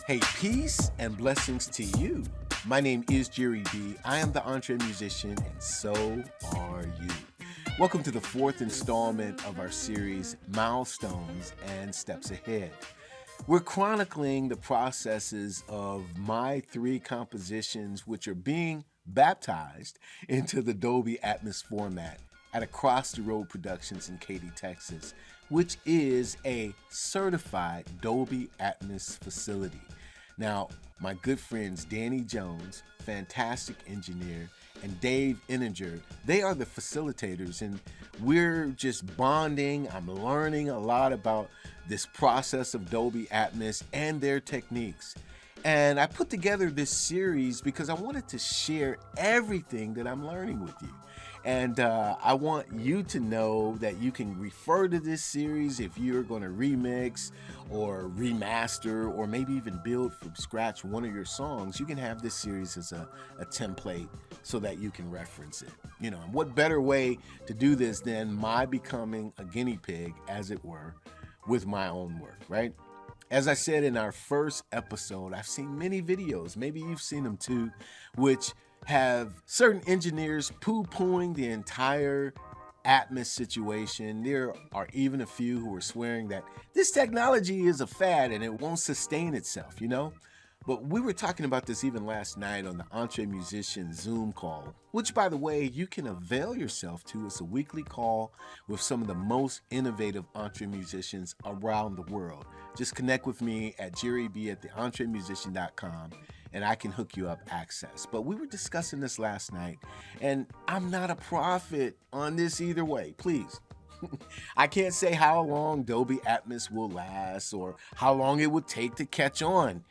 Hey, peace and blessings to you. My name is Jere B. I am the entre musician, and so are you. Welcome to the fourth installment of our series, Milestones and Steps Ahead. We're chronicling the processes of my three compositions, which are being baptized into the Dolby Atmos format at Across the Road Productions in Katy, Texas, which is a certified Dolby Atmos facility. Now, my good friends Danny Jones, fantastic engineer, and Dave Ehninger, they are the facilitators, and we're just bonding. I'm learning a lot about this process of Dolby Atmos and their techniques. And I put together this series because I wanted to share everything that I'm learning with you. And I want you to know that you can refer to this series if you're going to remix or remaster or maybe even build from scratch one of your songs. You can have this series as a template so that you can reference it. You know, what better way to do this than my becoming a guinea pig, as it were, with my own work, right? As I said in our first episode, I've seen many videos, maybe you've seen them too, which have certain engineers poo-pooing the entire Atmos situation. There are even a few who are swearing that this technology is a fad and it won't sustain itself, you know? But we were talking about this even last night on the Entre Musician Zoom call, which, by the way, you can avail yourself to. It's a weekly call with some of the most innovative entre musicians around the world. Just connect with me at Jere B at theentremusician.com and I can hook you up access. But we were discussing this last night, and I'm not a prophet on this either way, please. I can't say how long Dolby Atmos will last or how long it would take to catch on,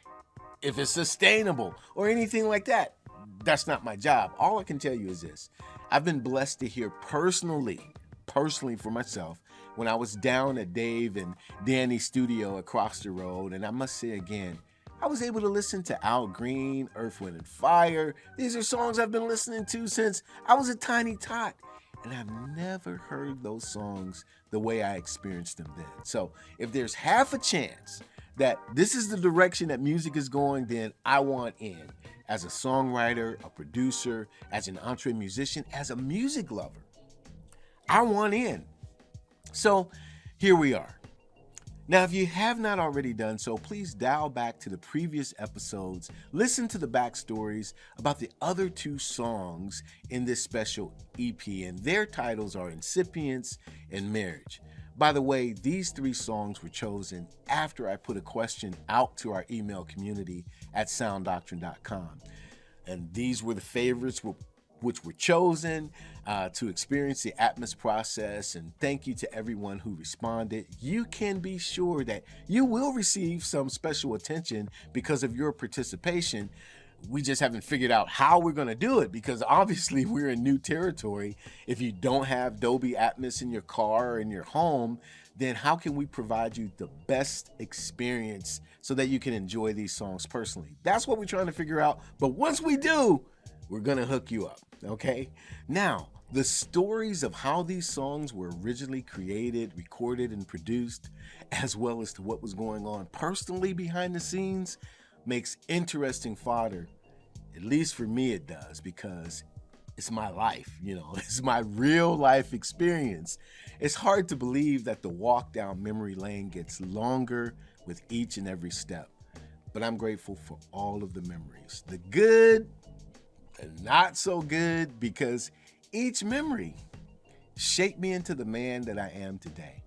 if it's sustainable or anything like that. That's not my job. All I can tell you is this. I've been blessed to hear personally for myself, when I was down at Dave and Danny's studio across the road, and I must say again, I was able to listen to Al Green, Earth, Wind & Fire. These are songs I've been listening to since I was a tiny tot, and I've never heard those songs the way I experienced them then. So if there's half a chance that this is the direction that music is going, then I want in. As a songwriter, a producer, as an entre musician, as a music lover, I want in. So here we are. Now, if you have not already done so, please dial back to the previous episodes, listen to the backstories about the other two songs in this special EP, and their titles are Incipience and Marriage. By the way, these three songs were chosen after I put a question out to our email community at sounddoctrine.com. And these were the favorites which were chosen to experience the Atmos process. And thank you to everyone who responded. You can be sure that you will receive some special attention because of your participation. We just haven't figured out how we're going to do it, because obviously we're in new territory. If you don't have Dolby Atmos in your car or in your home, then how can we provide you the best experience so that you can enjoy these songs personally? That's what we're trying to figure out. But once we do, we're going to hook you up, okay? Now, the stories of how these songs were originally created, recorded, and produced, as well as to what was going on personally behind the scenes, makes interesting fodder. At least for me it does, because it's my life, you know, it's my real life experience. It's hard to believe that the walk down memory lane gets longer with each and every step, but I'm grateful for all of the memories, the good and not so good, because each memory shaped me into the man that I am today.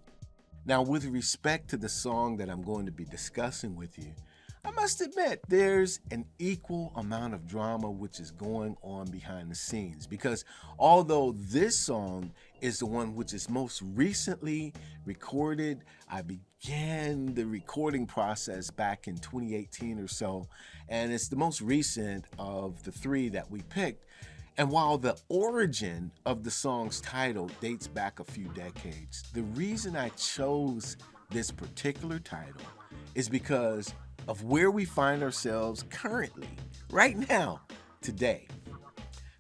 Now, with respect to the song that I'm going to be discussing with you, I must admit there's an equal amount of drama which is going on behind the scenes, because although this song is the one which is most recently recorded, I began the recording process back in 2018 or so, and it's the most recent of the three that we picked. And while the origin of the song's title dates back a few decades, the reason I chose this particular title is because of where we find ourselves currently, right now, today.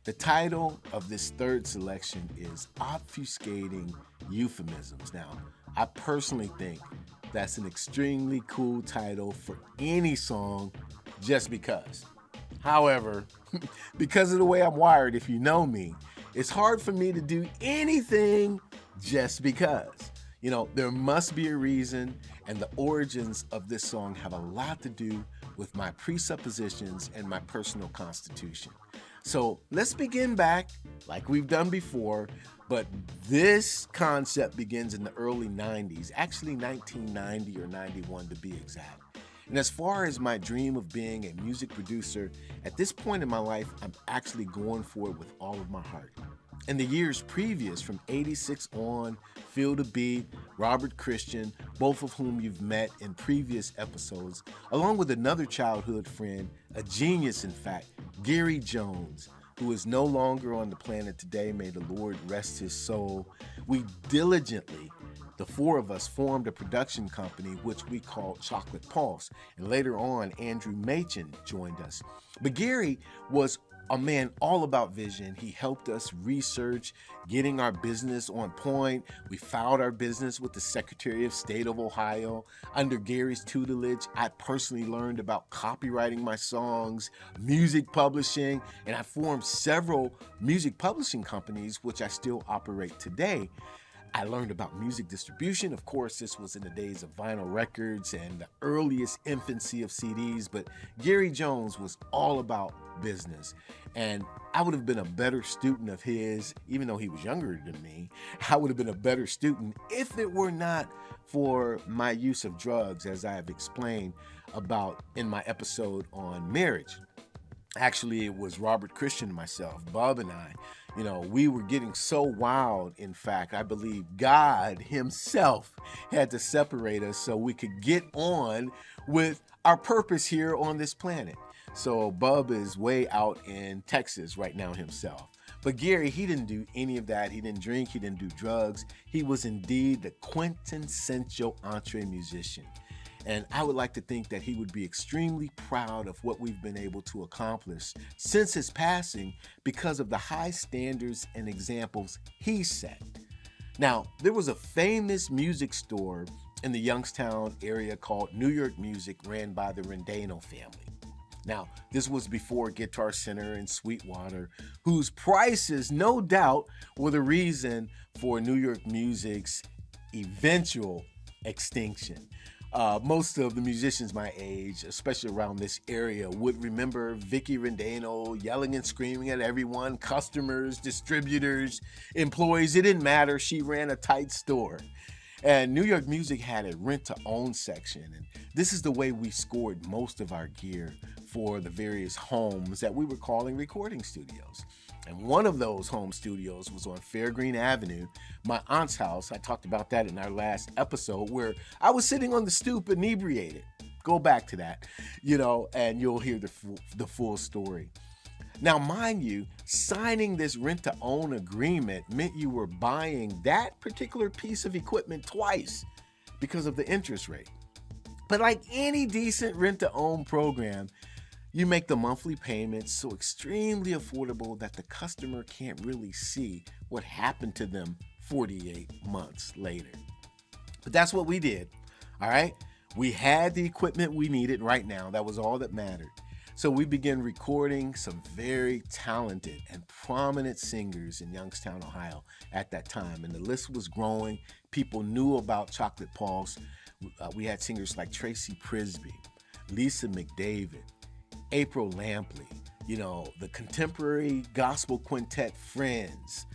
The title of this third selection is Obfuscating Euphemisms. Now, I personally think that's an extremely cool title for any song, just because. However, because of the way I'm wired, if you know me, it's hard for me to do anything just because. You know, there must be a reason, and the origins of this song have a lot to do with my presuppositions and my personal constitution. So let's begin back like we've done before, but this concept begins in the early 90s, actually 1990 or 91 to be exact. And as far as my dream of being a music producer, at this point in my life, I'm actually going for it with all of my heart. In the years previous, from 86 on, Feel the Beat, Robert Christian, both of whom you've met in previous episodes, along with another childhood friend, a genius in fact, Gary Jones, who is no longer on the planet today, may the Lord rest his soul. We diligently, the four of us, formed a production company which we called Chocolate Pulse, and later on Andrew Machen joined us. But Gary was a man all about vision. He helped us research getting our business on point. We filed our business with the Secretary of State of Ohio. Under Gary's tutelage, I personally learned about copywriting my songs, music publishing, and I formed several music publishing companies, which I still operate today. I learned about music distribution. Of course, this was in the days of vinyl records and the earliest infancy of CDs, but Gary Jones was all about business. And I would have been a better student of his, even though he was younger than me. I would have been a better student if it were not for my use of drugs, as I have explained about in my episode on marriage. Actually, it was Robert Christian and myself, Bob and I. You know, we were getting so wild. In fact, I believe God himself had to separate us so we could get on with our purpose here on this planet. So Bub is way out in Texas right now himself. But Gary, he didn't do any of that. He didn't drink. He didn't do drugs. He was indeed the quintessential entre musician. And I would like to think that he would be extremely proud of what we've been able to accomplish since his passing because of the high standards and examples he set. Now, there was a famous music store in the Youngstown area called New York Music, ran by the Rendano family. Now, this was before Guitar Center and Sweetwater, whose prices, no doubt, were the reason for New York Music's eventual extinction. Most of the musicians my age, especially around this area, would remember Vicky Rendano yelling and screaming at everyone, customers, distributors, employees. It didn't matter. She ran a tight store. And New York Music had a rent-to-own section. And this is the way we scored most of our gear for the various homes that we were calling recording studios. And one of those home studios was on Fairgreen Avenue, my aunt's house. I talked about that in our last episode where I was sitting on the stoop inebriated. Go back to that, and you'll hear the full story. Now, mind you, signing this rent-to-own agreement meant you were buying that particular piece of equipment twice because of the interest rate. But like any decent rent-to-own program, you make the monthly payments so extremely affordable that the customer can't really see what happened to them 48 months later. But that's what we did, all right? We had the equipment we needed right now. That was all that mattered. So we began recording some very talented and prominent singers in Youngstown, Ohio at that time. And the list was growing. People knew about Chocolate Pulse. We had singers like Tracy Prisby, Lisa McDavid, April Lampley, the contemporary gospel quintet Friends,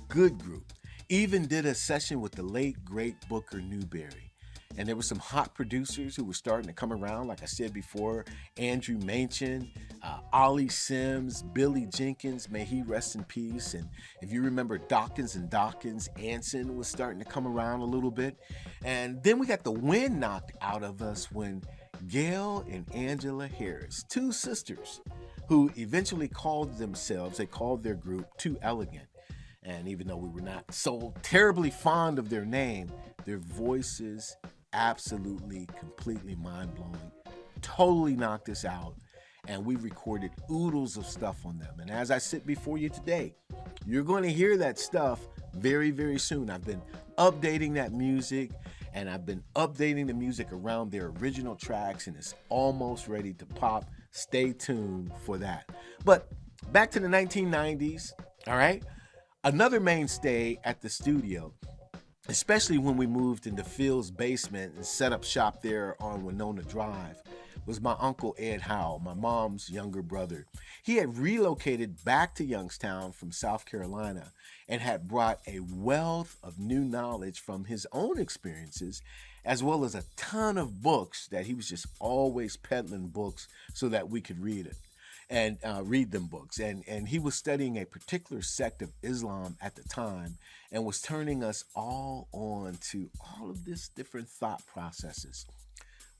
good group. Even did a session with the late, great Booker Newberry. And there were some hot producers who were starting to come around, like I said before, Andrew Machen, Ollie Sims, Billy Jenkins, may he rest in peace. And if you remember Dawkins and Dawkins, Anson was starting to come around a little bit. And then we got the wind knocked out of us when Gail and Angela Harris, two sisters who eventually called their group Too Elegant. And even though we were not so terribly fond of their name, their voices absolutely, completely mind-blowing, totally knocked us out. And we recorded oodles of stuff on them. And as I sit before you today, you're going to hear that stuff very, very soon. I've been updating that music and I've been updating the music around their original tracks, and it's almost ready to pop. Stay tuned for that. But back to the 1990s, all right? Another mainstay at the studio, especially when we moved into Phil's basement and set up shop there on Winona Drive, was my uncle Ed Howell, my mom's younger brother. He had relocated back to Youngstown from South Carolina and had brought a wealth of new knowledge from his own experiences, as well as a ton of books that he was just always peddling books so that we could read it and read them books. And he was studying a particular sect of Islam at the time and was turning us all on to all of this different thought processes.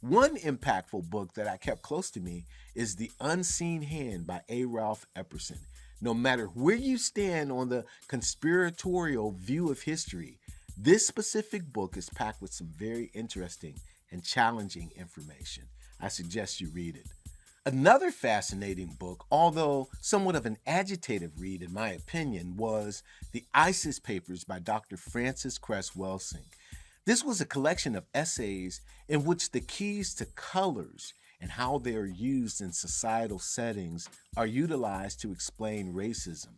One impactful book that I kept close to me is The Unseen Hand by A. Ralph Epperson. No matter where you stand on the conspiratorial view of history, this specific book is packed with some very interesting and challenging information. I suggest you read it. Another fascinating book, although somewhat of an agitative read in my opinion, was The ISIS Papers by Dr. Francis Cress Welsing. This was a collection of essays in which the keys to colors and how they are used in societal settings are utilized to explain racism.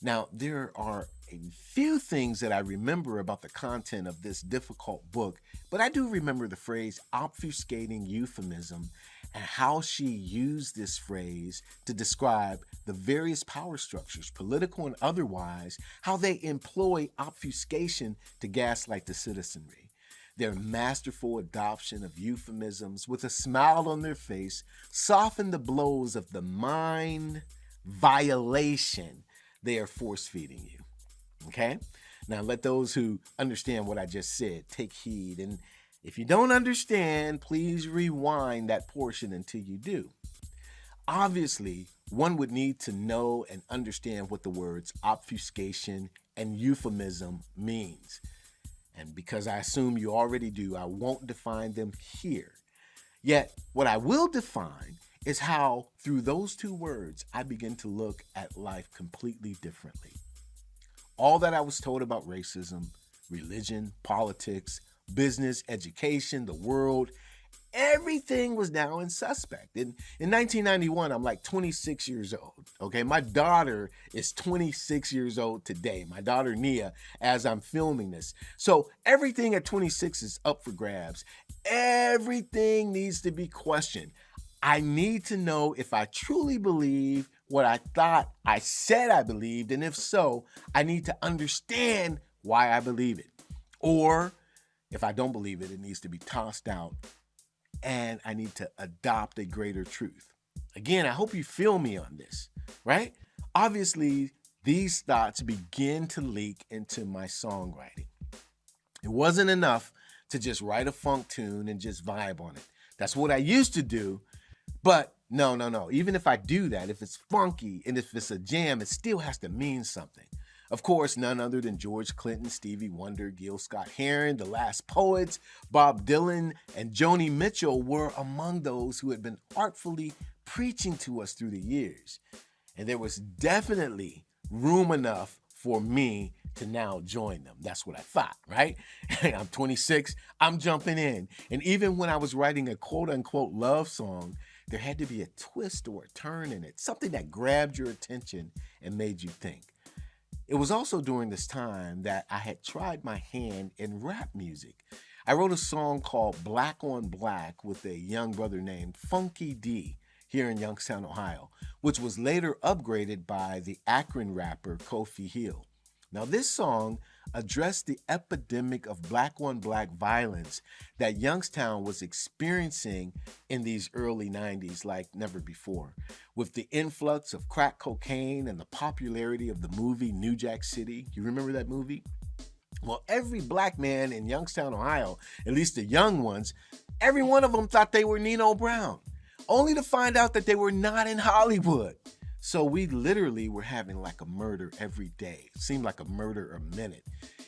Now, there are a few things that I remember about the content of this difficult book, but I do remember the phrase obfuscating euphemism and how she used this phrase to describe the various power structures, political and otherwise, how they employ obfuscation to gaslight the citizenry. Their masterful adoption of euphemisms with a smile on their face soften the blows of the mind violation they are force-feeding you. Okay? Now let those who understand what I just said take heed. And if you don't understand, please rewind that portion until you do. Obviously, one would need to know and understand what the words obfuscation and euphemism means. And because I assume you already do, I won't define them here. Yet, what I will define is how, through those two words, I begin to look at life completely differently. All that I was told about racism, religion, politics, business, education, the world, everything was now in suspect. In 1991, I'm like 26 years old, okay? My daughter is 26 years old today, my daughter Nia, as I'm filming this. So everything at 26 is up for grabs. Everything needs to be questioned. I need to know if I truly believe what I thought I said I believed, and if so, I need to understand why I believe it. Or if I don't believe it, it needs to be tossed out, and I need to adopt a greater truth. Again, I hope you feel me on this, right? Obviously, these thoughts begin to leak into my songwriting. It wasn't enough to just write a funk tune and just vibe on it. That's what I used to do. But no. Even if I do that, if it's funky and if it's a jam, it still has to mean something. Of course, none other than George Clinton, Stevie Wonder, Gil Scott-Heron, The Last Poets, Bob Dylan, and Joni Mitchell were among those who had been artfully preaching to us through the years. And there was definitely room enough for me to now join them. That's what I thought, right? I'm 26, I'm jumping in. And even when I was writing a quote-unquote love song, there had to be a twist or a turn in it, something that grabbed your attention and made you think. It was also during this time that I had tried my hand in rap music. I wrote a song called Black on Black with a young brother named Funky D here in Youngstown, Ohio, which was later upgraded by the Akron rapper Kofi Hill. Now, this song addressed the epidemic of black on black violence that Youngstown was experiencing in these early 90s like never before. With the influx of crack cocaine and the popularity of the movie New Jack City. You remember that movie? Well, every black man in Youngstown, Ohio, at least the young ones, every one of them thought they were Nino Brown, only to find out that they were not in Hollywood. So we literally were having like a murder every day. It seemed like a murder a minute.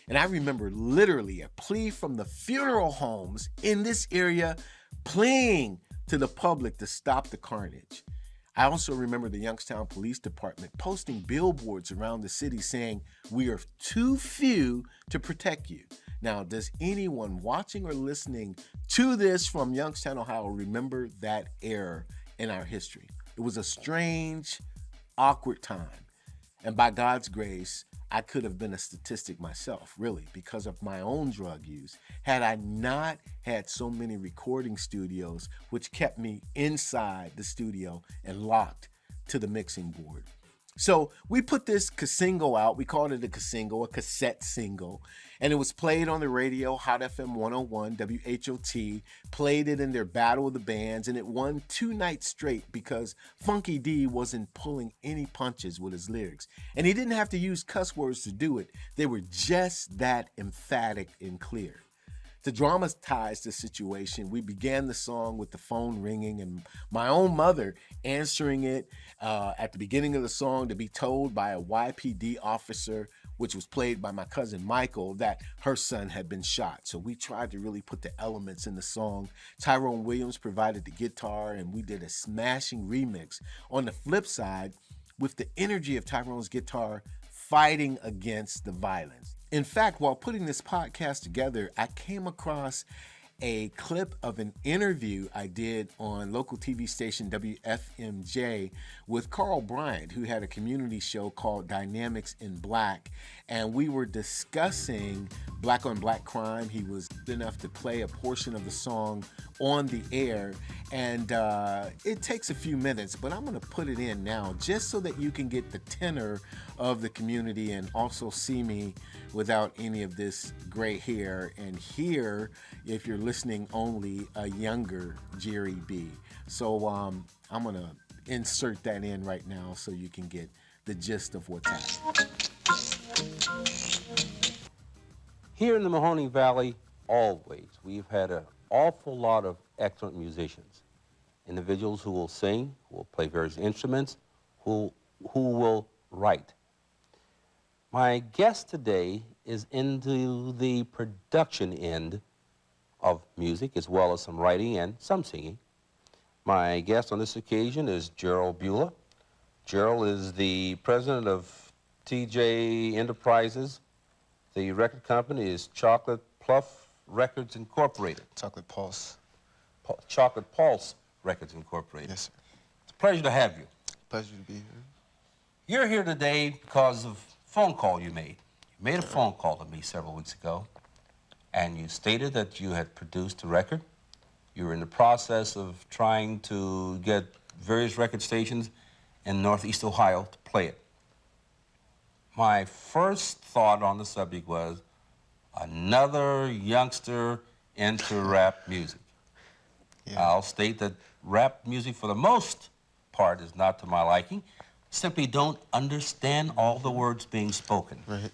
And I remember literally a plea from the funeral homes in this area pleading to the public to stop the carnage. I also remember the Youngstown Police Department posting billboards around the city saying, "We are too few to protect you." Now, does anyone watching or listening to this from Youngstown, Ohio, remember that era in our history? It was a strange, awkward time. And by God's grace, I could have been a statistic myself, really, because of my own drug use, had I not had so many recording studios, which kept me inside the studio and locked to the mixing board. So we put this single out. We called it a cassette single. And it was played on the radio, Hot FM 101, WHOT, played it in their Battle of the Bands, and it won 2 nights straight because Funky D wasn't pulling any punches with his lyrics. And he didn't have to use cuss words to do it. They were just that emphatic and clear. To dramatize the situation, we began the song with the phone ringing and my own mother answering it at the beginning of the song to be told by a YPD officer, which was played by my cousin Michael, that her son had been shot. So we tried to really put the elements in the song. Tyrone Williams provided the guitar, and we did a smashing remix. On the flip side, with the energy of Tyrone's guitar fighting against the violence. In fact, while putting this podcast together, I came across a clip of an interview I did on local TV station WFMJ with Carl Bryant, who had a community show called Dynamics in Black, and we were discussing black on black crime. He was good enough to play a portion of the song on the air, and it takes a few minutes, but I'm going to put it in now just so that you can get the tenor of the community and also see me without any of this gray hair and hear, if you're listening only, a younger Jere B. So I'm going to insert that in right now so you can get the gist of what's happening. Here in the Mahoning Valley, always, we've had an awful lot of excellent musicians. Individuals who will sing, who will play various instruments, who will write. My guest today is into the production end of music, as well as some writing and some singing. My guest on this occasion is Jere B. Jere is the president of TJ Enterprises. The record company is Chocolate Pluff Records Incorporated. Chocolate Pulse. Chocolate Pulse Records Incorporated. Yes, sir. It's a pleasure to have you. Pleasure to be here. You're here today because of a phone call you made. You made a phone call to me several weeks ago, and you stated that you had produced a record. You were in the process of trying to get various record stations in Northeast Ohio to play it. My first thought on the subject was another youngster into rap music. Yeah. I'll state that rap music, for the most part, is not to my liking. Simply don't understand all the words being spoken. Right.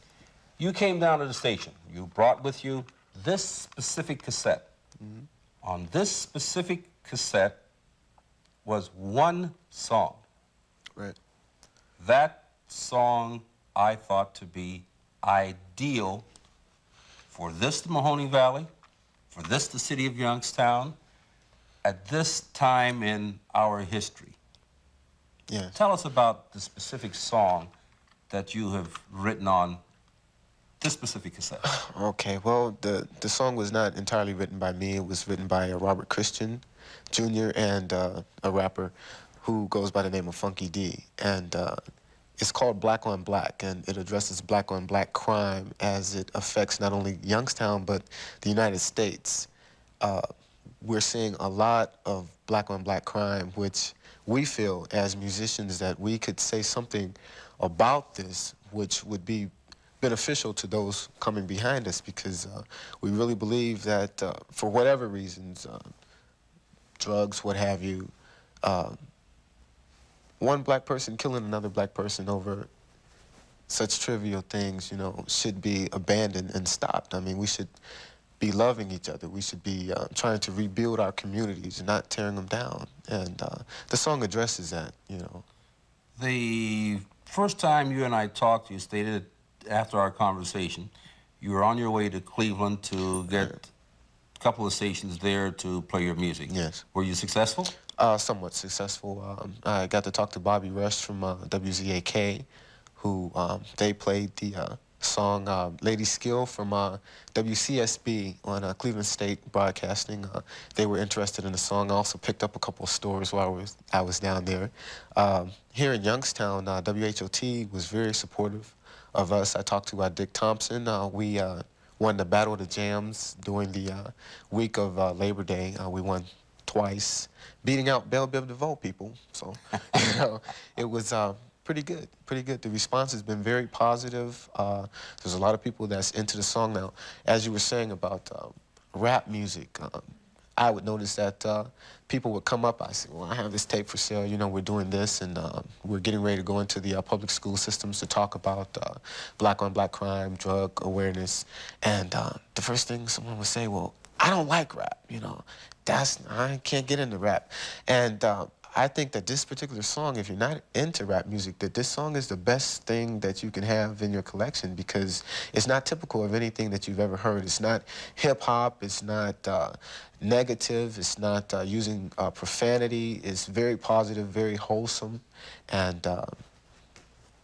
You came down to the station. You brought with you this specific cassette. Mm-hmm. On this specific cassette was one song. Right. That song I thought to be ideal for this, the Mahoning Valley, for this, the city of Youngstown, at this time in our history. Yeah. Tell us about the specific song that you have written on this specific cassette. Okay, well, the song was not entirely written by me. It was written by Robert Christian Jr. and a rapper who goes by the name of Funky D. And it's called Black on Black, and it addresses black on black crime as it affects not only Youngstown, but the United States. We're seeing a lot of black on black crime, which we feel as musicians that we could say something about this, which would be beneficial to those coming behind us, because we really believe that for whatever reasons, drugs, what have you, one black person killing another black person over such trivial things, you know, should be abandoned and stopped. I mean, we should be loving each other. We should be trying to rebuild our communities and not tearing them down. And the song addresses that, you know. The first time you and I talked, you stated after our conversation, you were on your way to Cleveland to get a couple of stations there to play your music. Yes. Were you successful? Somewhat successful. I got to talk to Bobby Rush from WZAK, who they played the song Lady Skill from WCSB on Cleveland State Broadcasting. They were interested in the song. I also picked up a couple of stores while I was down there. Here in Youngstown, WHOT was very supportive of us. I talked to Dick Thompson. We won the Battle of the Jams during the week of Labor Day. We won twice, beating out Belle Biv DeVoe people. So, you know, it was pretty good, pretty good. The response has been very positive. There's a lot of people that's into the song now. As you were saying about rap music, I would notice that people would come up. I say, well, I have this tape for sale. You know, we're doing this, and we're getting ready to go into the public school systems to talk about black-on-black crime, drug awareness. And the first thing someone would say, well, I don't like rap, you know. I can't get into rap. And I think that this particular song, if you're not into rap music, that this song is the best thing that you can have in your collection, because it's not typical of anything that you've ever heard. It's not hip-hop, it's not negative, it's not using profanity. It's very positive, very wholesome, and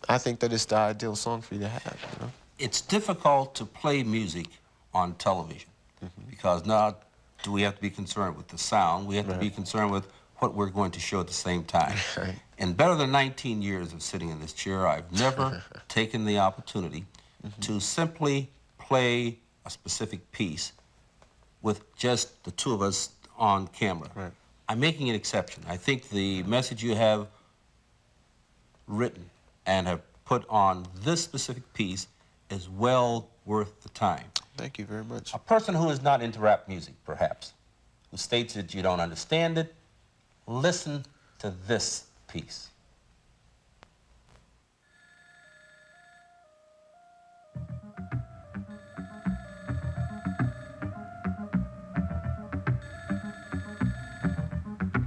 I think that it's the ideal song for you to have, you know? It's difficult to play music on television because now do we have to be concerned with the sound, we have to be concerned with what we're going to show at the same time. In better than 19 years of sitting in this chair, I've never taken the opportunity to simply play a specific piece with just the two of us on camera. I'm making an exception. I think the message you have written and have put on this specific piece is well worth the time. Thank you very much. A person who is not into rap music, perhaps, who states that you don't understand it, listen to this piece.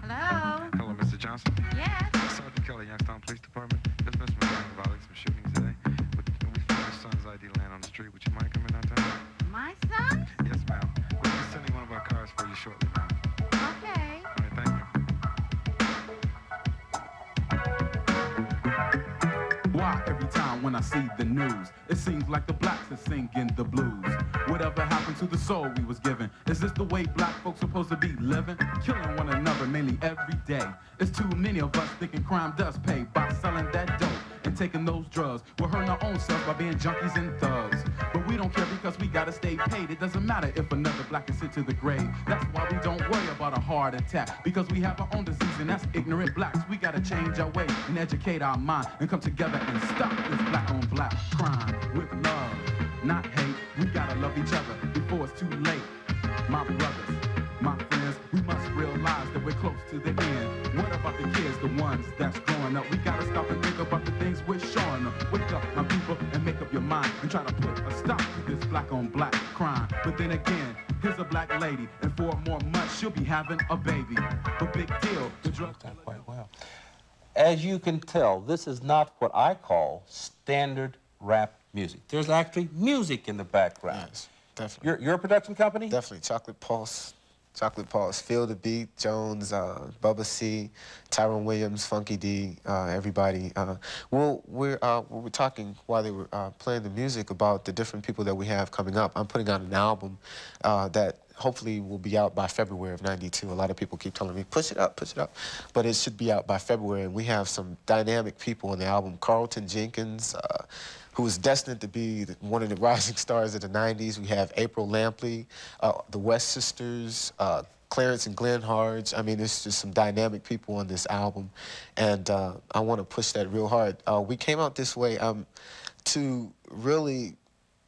Hello? Hello, Mr. Johnson. Yes? Sergeant Kelly, Youngstown Police Department. There's been some gang violence, some shootings today. But we found your son's ID laying on the street. Would you mind coming downtown? My son? Yes, ma'am. We'll be sending one of our cars for you shortly, ma'am. Okay. All right, thank you. Why every time when I see the news, it seems like the blacks are singing the blues? Whatever happened to the soul we was given? Is this the way black folks supposed to be living? Killing one another mainly every day. It's too many of us thinking crime does pay by selling that dope and taking those drugs. We're hurting our own selves by being junkies and thugs. But we don't care because we gotta stay paid. It doesn't matter if another black is sent to the grave. That's why we don't worry about a heart attack, because we have our own disease, and that's ignorant blacks. We gotta change our way and educate our mind and come together and stop this black on black crime with love, not hate. We gotta love each other before it's too late. My brothers, my friends, we must realize that we're close to the end. What about the kids, the ones that's growing up? We gotta stop and think about the things we're showing them. Wake up, my people, and make up your mind and try to put a stop to this black on black crime. But then again, here's a black lady, and 4 more months she'll be having a baby. A big deal. The drug Done quite well. As you can tell, this is not what I call standard rap music. There's actually music in the background. Yes, definitely. Your production company? Definitely. Chocolate Pulse, Feel the Beat, Jones, Bubba C, Tyrone Williams, Funky D, everybody. We were talking while they were playing the music about the different people that we have coming up. I'm putting out an album that hopefully will be out by February of '92. A lot of people keep telling me, push it up, but it should be out by February. And we have some dynamic people on the album. Carlton Jenkins, who is destined to be one of the rising stars of the '90s. We have April Lampley, the West Sisters, Clarence and Glenn Harge. I mean, there's just some dynamic people on this album, and I want to push that real hard. We came out this way to really,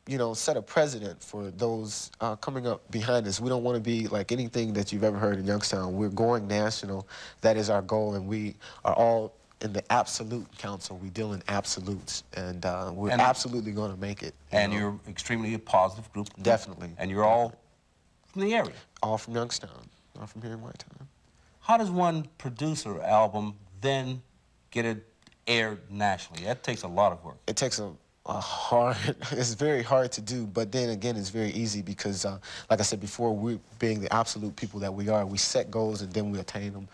you know, set a precedent for those coming up behind us. We don't want to be like anything that you've ever heard in Youngstown. We're going national. That is our goal, and we are all in the absolute council. We deal in absolutes, and we're absolutely going to make it. And you're extremely a positive group. Definitely. And you're all from the area. All from Youngstown, all from here in White Town. How does one produce an album, then get it aired nationally? That takes a lot of work. It takes a hard, it's very hard to do, but then again, it's very easy because, like I said before, we being the absolute people that we are, we set goals and then we attain them.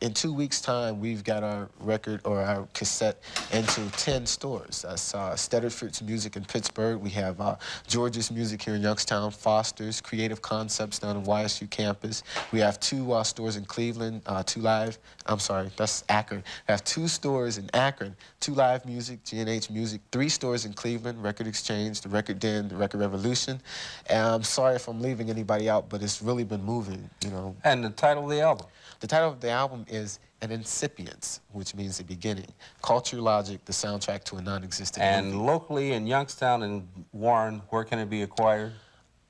in 2 weeks' time, we've got our record or our cassette into 10 stores. That's Stedford's Music in Pittsburgh. We have George's Music here in Youngstown, Foster's, Creative Concepts down on YSU campus. We have 2 stores in Cleveland, that's Akron. We have 2 stores in Akron, 2 Live Music, G&H Music, 3 stores in Cleveland, Record Exchange, the Record Den, the Record Revolution. And I'm sorry if I'm leaving anybody out, but it's really been moving, you know. And the title of the album? The title of the album is An Incipience, which means the beginning. Culture Logic, the soundtrack to a non-existent movie. And locally in Youngstown and Warren, where can it be acquired?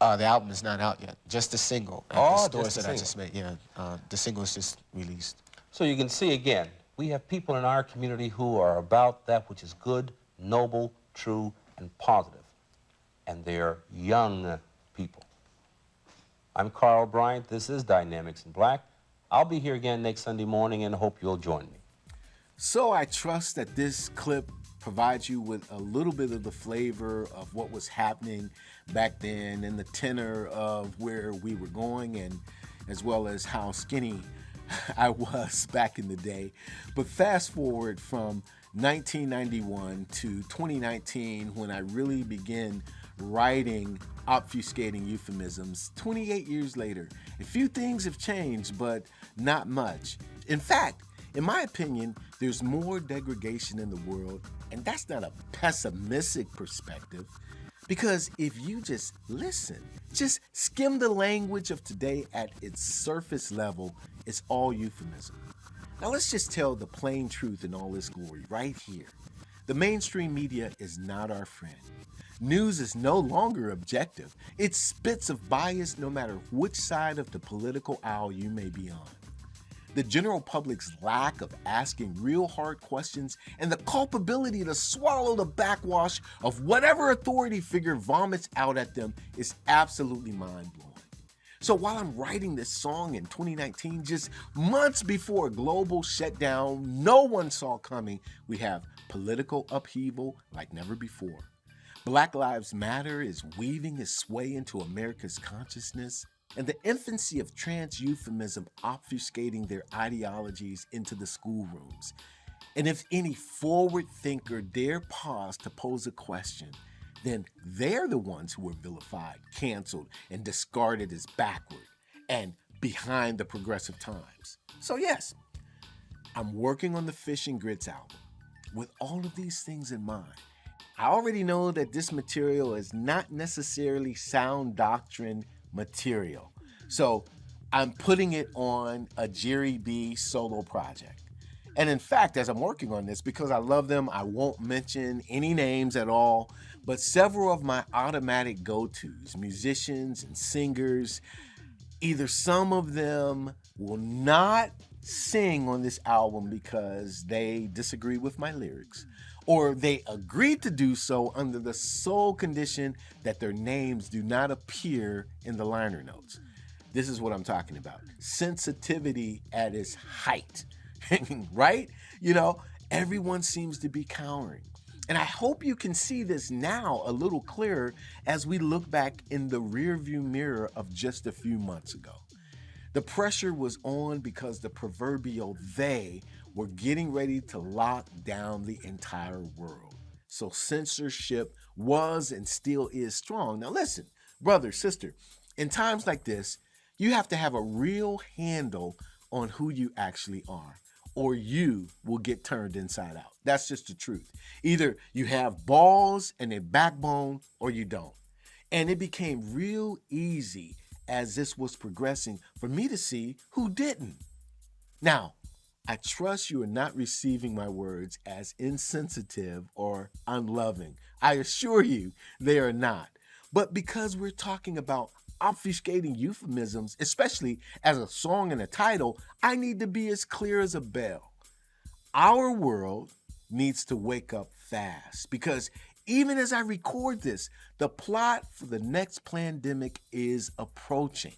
The album is not out yet, just the single. At the stores that I just made, yeah. The single is just released. So you can see again, we have people in our community who are about that which is good, noble, true, and positive. And they're young people. I'm Carl Bryant. This is Dynamics in Black. I'll be here again next Sunday morning and hope you'll join me. So I trust that this clip provides you with a little bit of the flavor of what was happening back then and the tenor of where we were going, and as well as how skinny I was back in the day. But fast forward from 1991 to 2019, when I really began writing Obfuscating Euphemisms, 28 years later, a few things have changed, but not much. In fact, in my opinion, there's more degradation in the world, and that's not a pessimistic perspective, because if you just listen, just skim the language of today at its surface level, it's all euphemism. Now let's just tell the plain truth in all its glory right here. The mainstream media is not our friend. News is no longer objective. It spits of bias no matter which side of the political aisle you may be on. The general public's lack of asking real hard questions and the culpability to swallow the backwash of whatever authority figure vomits out at them is absolutely mind-blowing. So while I'm writing this song in 2019, just months before a global shutdown no one saw coming, we have political upheaval like never before. Black Lives Matter is weaving its way into America's consciousness, and the infancy of trans euphemism obfuscating their ideologies into the schoolrooms. And if any forward thinker dare pause to pose a question, then they're the ones who were vilified, canceled, and discarded as backward and behind the progressive times. So yes, I'm working on the Fish and Grits album with all of these things in mind. I already know that this material is not necessarily sound doctrine material. So I'm putting it on a Jere B solo project. And in fact, as I'm working on this, because I love them, I won't mention any names at all, but several of my automatic go-tos, musicians and singers, either some of them will not sing on this album because they disagree with my lyrics, or they agreed to do so under the sole condition that their names do not appear in the liner notes. This is what I'm talking about. Sensitivity at its height, right? You know, everyone seems to be cowering. And I hope you can see this now a little clearer as we look back in the rearview mirror of just a few months ago. The pressure was on because the proverbial they were getting ready to lock down the entire world. So censorship was and still is strong. Now listen, brother, sister, in times like this, you have to have a real handle on who you actually are, or you will get turned inside out. That's just the truth. Either you have balls and a backbone, or you don't. And it became real easy as this was progressing for me to see who didn't. Now, I trust you are not receiving my words as insensitive or unloving. I assure you they are not. But because we're talking about obfuscating euphemisms, especially as a song and a title, I need to be as clear as a bell. Our world needs to wake up fast, because even as I record this, the plot for the next pandemic is approaching.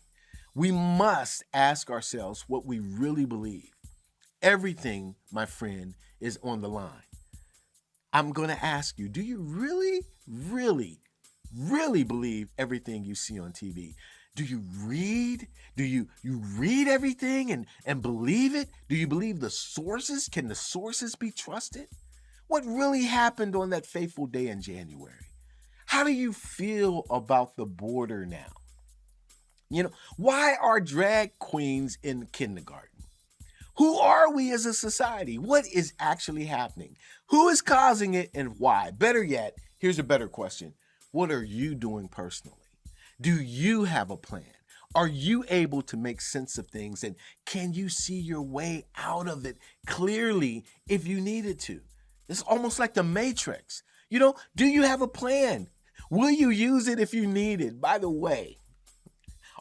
We must ask ourselves what we really believe. Everything, my friend, is on the line. I'm going to ask you, do you really believe everything you see on TV? Do you read? Do you read everything and believe it? Do you believe the sources? Can the sources be trusted? What really happened on that fateful day in January? How do you feel about the border now? Why are drag queens in kindergarten? Who are we as a society? What is actually happening? Who is causing it and why? Better yet, here's a better question. What are you doing personally? Do you have a plan? Are you able to make sense of things? And can you see your way out of it clearly if you needed to? It's almost like the Matrix. Do you have a plan? Will you use it if you need it? By the way,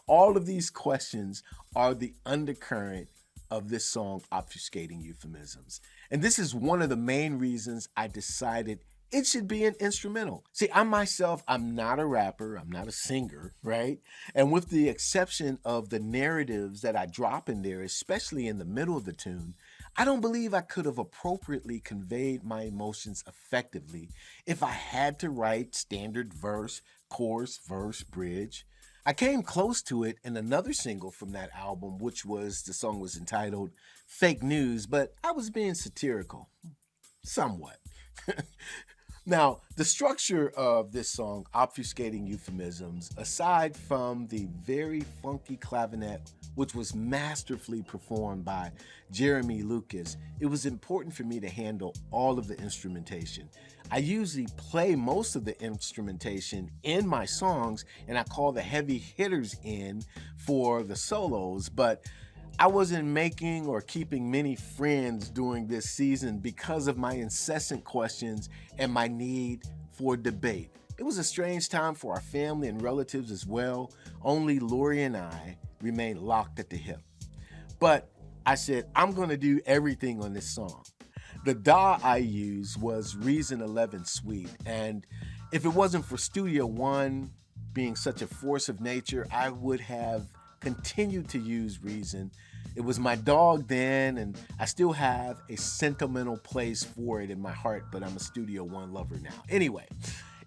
all of these questions are the undercurrent of this song, Obfuscating Euphemisms. And this is one of the main reasons I decided it should be an instrumental. See, I'm not a rapper, I'm not a singer, right? And with the exception of the narratives that I drop in there, especially in the middle of the tune, I don't believe I could have appropriately conveyed my emotions effectively if I had to write standard verse, chorus, verse, bridge. I came close to it in another single from that album, the song was entitled Fake News, but I was being satirical, somewhat. Now, the structure of this song, Obfuscating Euphemisms, aside from the very funky clavinet, which was masterfully performed by Jeremy Lucas, it was important for me to handle all of the instrumentation. I usually play most of the instrumentation in my songs, and I call the heavy hitters in for the solos, but I wasn't making or keeping many friends during this season because of my incessant questions and my need for debate. It was a strange time for our family and relatives as well. Only Lori and I remained locked at the hip. But I said, I'm going to do everything on this song. The DAW I used was Reason 11 Suite, and if it wasn't for Studio One being such a force of nature, I would have continued to use Reason. It was my dog then, and I still have a sentimental place for it in my heart, but I'm a Studio One lover now. Anyway,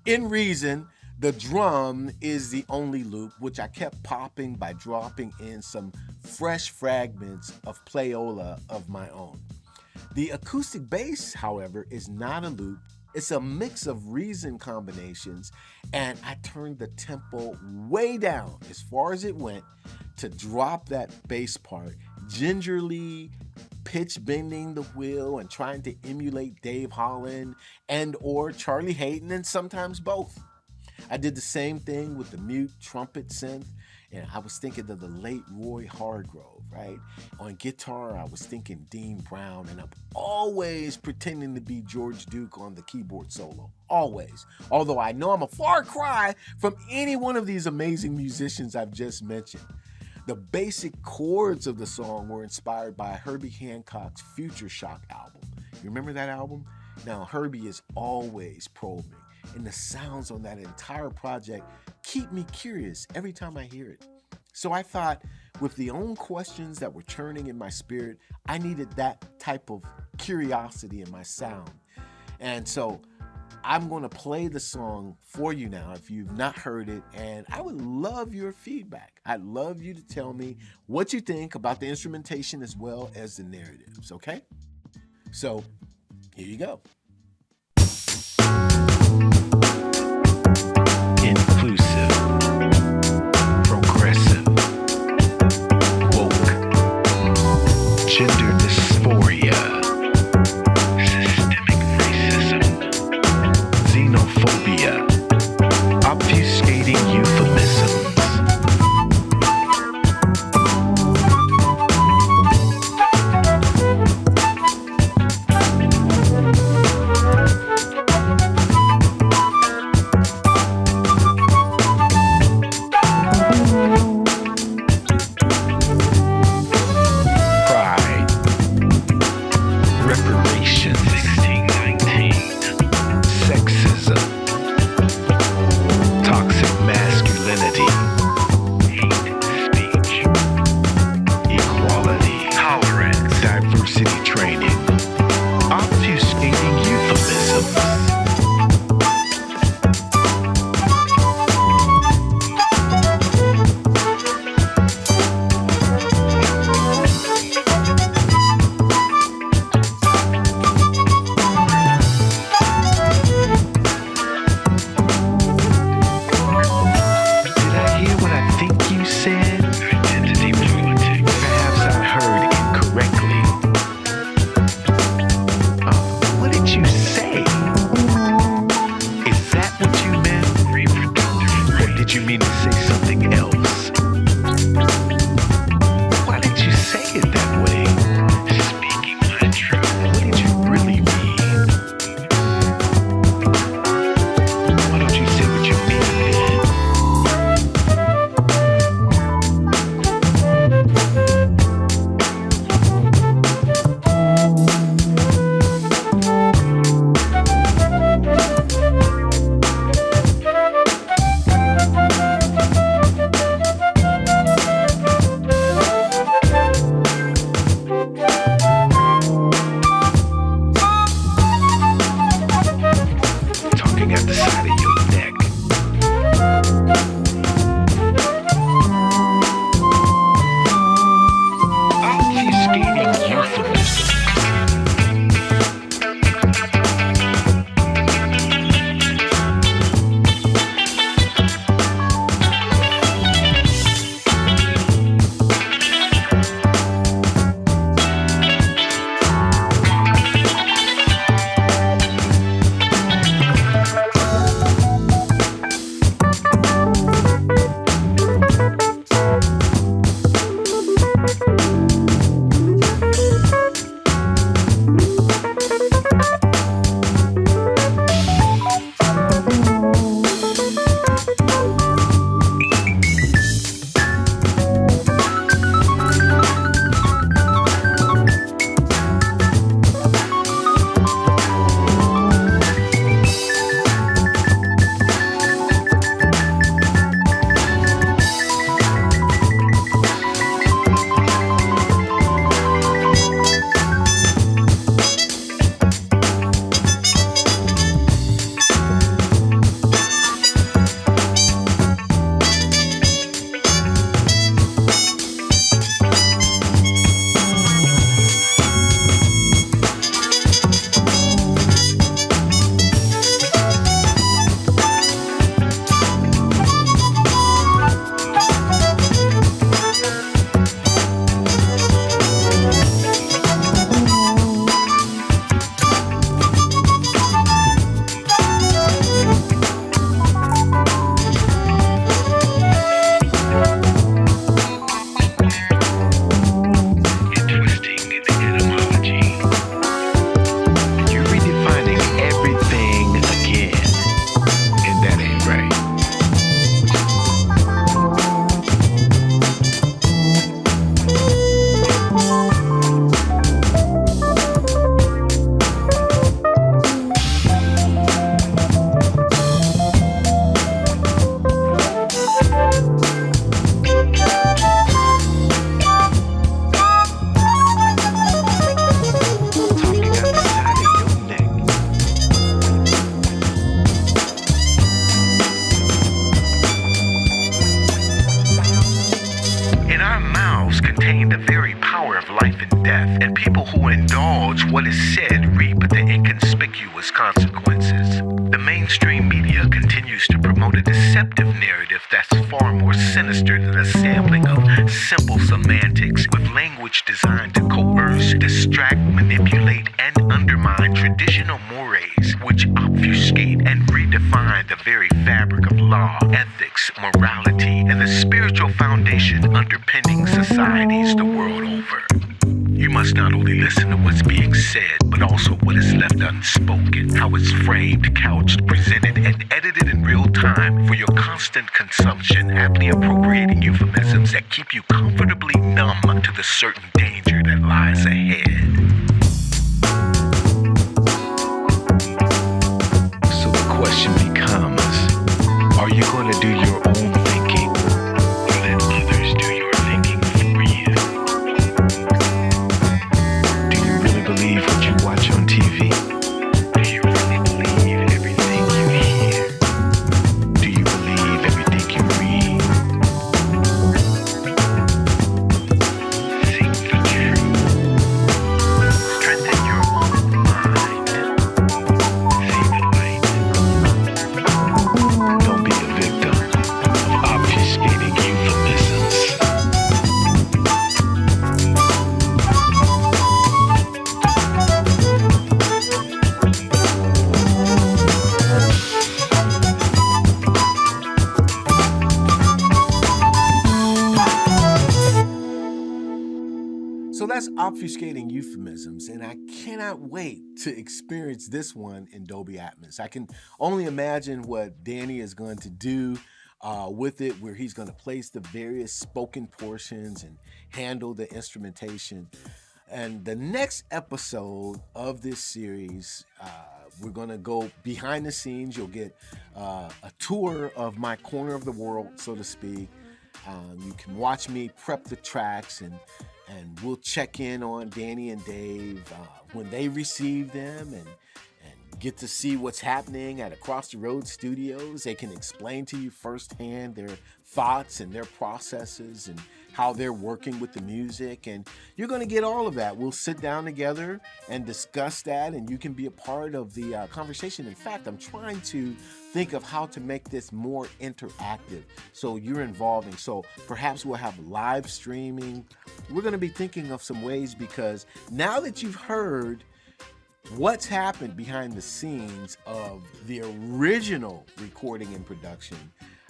in Reason, the drum is the only loop, which I kept popping by dropping in some fresh fragments of playola of my own. The acoustic bass, however, is not a loop. It's a mix of Reason combinations, and I turned the tempo way down as far as it went to drop that bass part, gingerly pitch bending the wheel and trying to emulate Dave Holland and or Charlie Hayden, and sometimes both. I did the same thing with the mute trumpet synth, and I was thinking of the late Roy Hargrove, right? On guitar, I was thinking Dean Brown, and I'm always pretending to be George Duke on the keyboard solo, always. Although I know I'm a far cry from any one of these amazing musicians I've just mentioned. The basic chords of the song were inspired by Herbie Hancock's Future Shock album. You remember that album? Now, Herbie is always probing, and the sounds on that entire project keep me curious every time I hear it. So I thought, with the own questions that were churning in my spirit, I needed that type of curiosity in my sound. And so I'm going to play the song for you now if you've not heard it, and I would love your feedback. I'd love you to tell me what you think about the instrumentation as well as the narratives, okay? So here you go. Inclusive, progressive, woke, gender dysphoria, systemic racism, xenophobia, obfuscating euphemisms. Did you mean to say something else? Why did you say it that way? Speaking my truth, what did you really mean? Why don't you say what you mean then? Talking at the side of your neck. Obfuscating euphemisms. The very power of life and death, and people who indulge what is said reap the inconspicuous consequences. The mainstream media continues to promote a deceptive narrative that's far more sinister than a sampling of simple semantics with language designed to coerce, distract, manipulate, and undermine traditional mores, which obfuscate and redefine the very fabric of law, ethics, morality, and the spiritual foundation underpinning societies the world over. You must not only listen to what's being said, but also what is left unspoken, how it's framed, couched, presented, and edited in real time for your constant consumption, aptly appropriating euphemisms that keep you comfortably numb to the certain danger that lies ahead. So the question becomes, are you going to do your own thinking, or let others do your thinking for you? Do you really believe what you watch on TV? Do you really believe everything you hear? Do you believe everything you read? Seek the truth. Obfuscating Euphemisms, and I cannot wait to experience this one in Dolby Atmos. I can only imagine what Danny is going to do with it, where he's going to place the various spoken portions and handle the instrumentation. And the next episode of this series, we're going to go behind the scenes. You'll get a tour of my corner of the world, so to speak. You can watch me prep the tracks, and we'll check in on Danny and Dave when they receive them, and get to see what's happening at Across the Road Studios. They can explain to you firsthand their thoughts and their processes and how they're working with the music, and you're going to get all of that. We'll sit down together and discuss that, and you can be a part of the conversation. In fact, I'm trying to think of how to make this more interactive, so you're involving. So perhaps we'll have live streaming. We're going to be thinking of some ways, because now that you've heard what's happened behind the scenes of the original recording and production,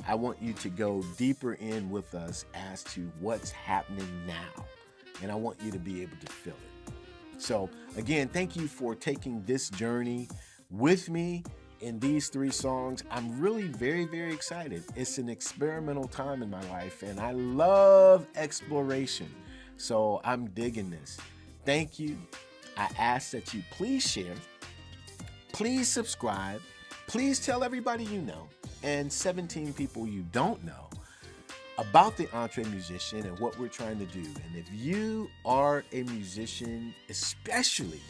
I want you to go deeper in with us as to what's happening now. And I want you to be able to feel it. So again, thank you for taking this journey with me in these 3 songs. I'm really very, very excited. It's an experimental time in my life, and I love exploration. So I'm digging this. Thank you. I ask that you please share, please subscribe, please tell everybody you know, and 17 people you don't know about the Entre Musician and what we're trying to do. And if you are a musician, especially,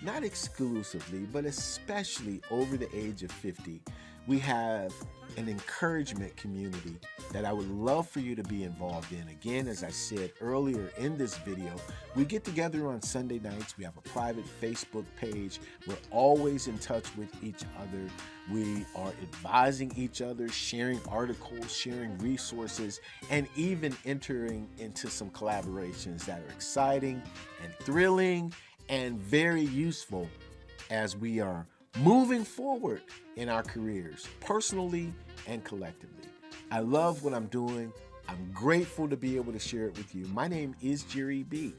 not exclusively, but especially over the age of 50, we have an encouragement community that I would love for you to be involved in. Again, as I said earlier in this video, we get together on Sunday nights. We have a private Facebook page. We're always in touch with each other. We are advising each other, sharing articles, sharing resources, and even entering into some collaborations that are exciting and thrilling and very useful as we are moving forward in our careers, personally and collectively. I love what I'm doing. I'm grateful to be able to share it with you. My name is Jere B.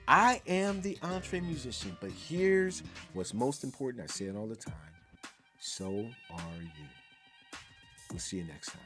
I am the Entre Musician, but here's what's most important. I say it all the time. So are you. We'll see you next time.